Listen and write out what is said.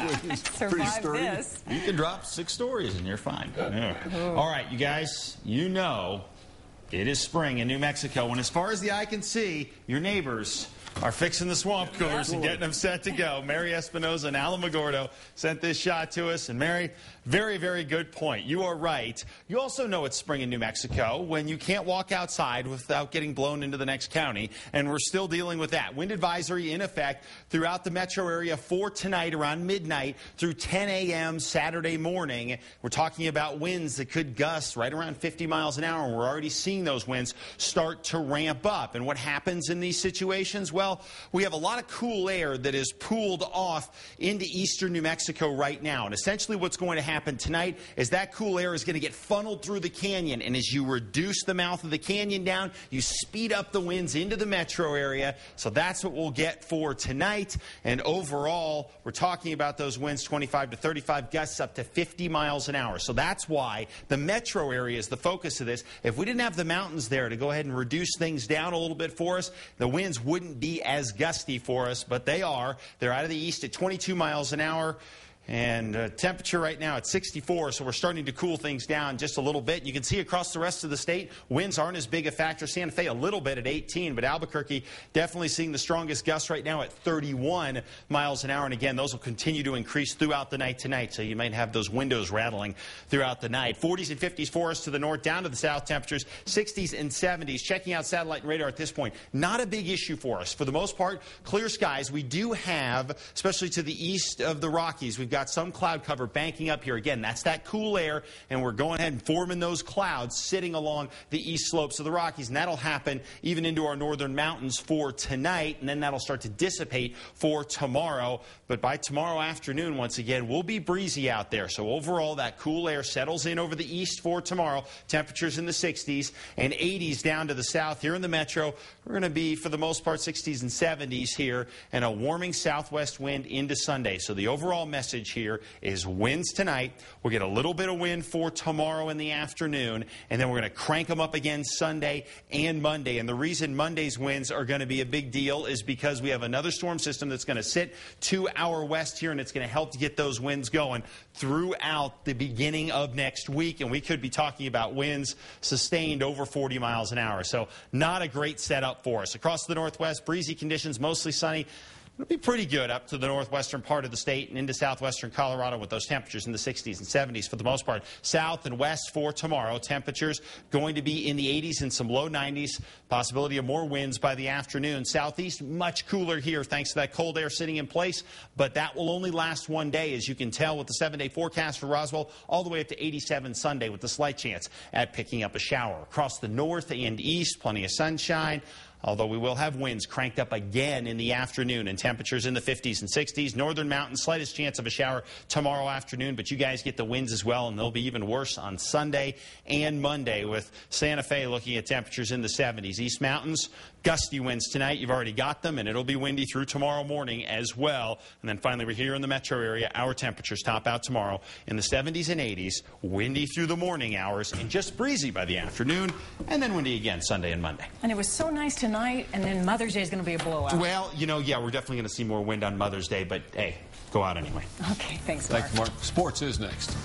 Pretty sturdy. This. You can drop 6 stories and you're fine. Yeah. All right, you guys, you know it is spring in New Mexico. And as far as the eye can see, your neighbors are fixing the swamp coolers and getting them set to go. Mary Espinoza and Alan Magordo sent this shot to us. And Mary, very, very good point. You are right. You also know it's spring in New Mexico when you can't walk outside without getting blown into the next county. And we're still dealing with that. Wind advisory in effect throughout the metro area for tonight around midnight through 10 a.m. Saturday morning. We're talking about winds that could gust right around 50 miles an hour. And we're already seeing those winds start to ramp up. And what happens in these situations? Well, we have a lot of cool air that is pooled off into eastern New Mexico right now. And essentially what's going to happen tonight is that cool air is going to get funneled through the canyon. And as you reduce the mouth of the canyon down, you speed up the winds into the metro area. So that's what we'll get for tonight. And overall, we're talking about those winds 25 to 35 gusts up to 50 miles an hour. So that's why the metro area is the focus of this. If we didn't have the mountains there to go ahead and reduce things down a little bit for us, the winds wouldn't be as gusty for us, but they are. They're out of the east at 22 miles an hour. And temperature right now at 64, so we're starting to cool things down just a little bit. You can see across the rest of the state, winds aren't as big a factor. Santa Fe a little bit at 18, but Albuquerque definitely seeing the strongest gusts right now at 31 miles an hour. And again, those will continue to increase throughout the night tonight, so you might have those windows rattling throughout the night. 40s and 50s for us to the north, down to the south temperatures, 60s and 70s. Checking out satellite and radar at this point, not a big issue for us. For the most part, clear skies. We do have, especially to the east of the Rockies, we've got some cloud cover banking up here. Again, that's that cool air, and we're going ahead and forming those clouds sitting along the east slopes of the Rockies, and that'll happen even into our northern mountains for tonight, and then that'll start to dissipate for tomorrow. But by tomorrow afternoon, once again, we'll be breezy out there. So overall, that cool air settles in over the east for tomorrow. Temperatures in the 60s and 80s down to the south. Here in the metro, we're going to be, for the most part, 60s and 70s here, and a warming southwest wind into Sunday. So the overall message here is winds tonight. We'll get a little bit of wind for tomorrow in the afternoon, and then we're going to crank them up again Sunday and Monday. And the reason Monday's winds are going to be a big deal is because we have another storm system that's going to sit to our west here, and it's going to help to get those winds going throughout the beginning of next week. And we could be talking about winds sustained over 40 miles an hour. So not a great setup for us. Across the northwest, breezy conditions, mostly sunny. It'll be pretty good up to the northwestern part of the state and into southwestern Colorado with those temperatures in the 60s and 70s for the most part. South and west for tomorrow, temperatures going to be in the 80s and some low 90s. Possibility of more winds by the afternoon. Southeast, much cooler here thanks to that cold air sitting in place, but that will only last one day, as you can tell with the 7-day forecast for Roswell, all the way up to 87 Sunday with the slight chance at picking up a shower. Across the north and east, plenty of sunshine. Although we will have winds cranked up again in the afternoon and temperatures in the 50s and 60s. Northern mountains, slightest chance of a shower tomorrow afternoon, but you guys get the winds as well, and they'll be even worse on Sunday and Monday with Santa Fe looking at temperatures in the 70s. East mountains, gusty winds tonight. You've already got them, and it'll be windy through tomorrow morning as well. And then finally, we're here in the metro area. Our temperatures top out tomorrow in the 70s and 80s, windy through the morning hours, and just breezy by the afternoon, and then windy again Sunday and Monday. And it was so nice tonight, and then Mother's Day is going to be a blowout. Well, you know, yeah, we're definitely going to see more wind on Mother's Day, but hey, go out anyway. Okay, thanks, Mark. Thanks, Mark. Sports is next.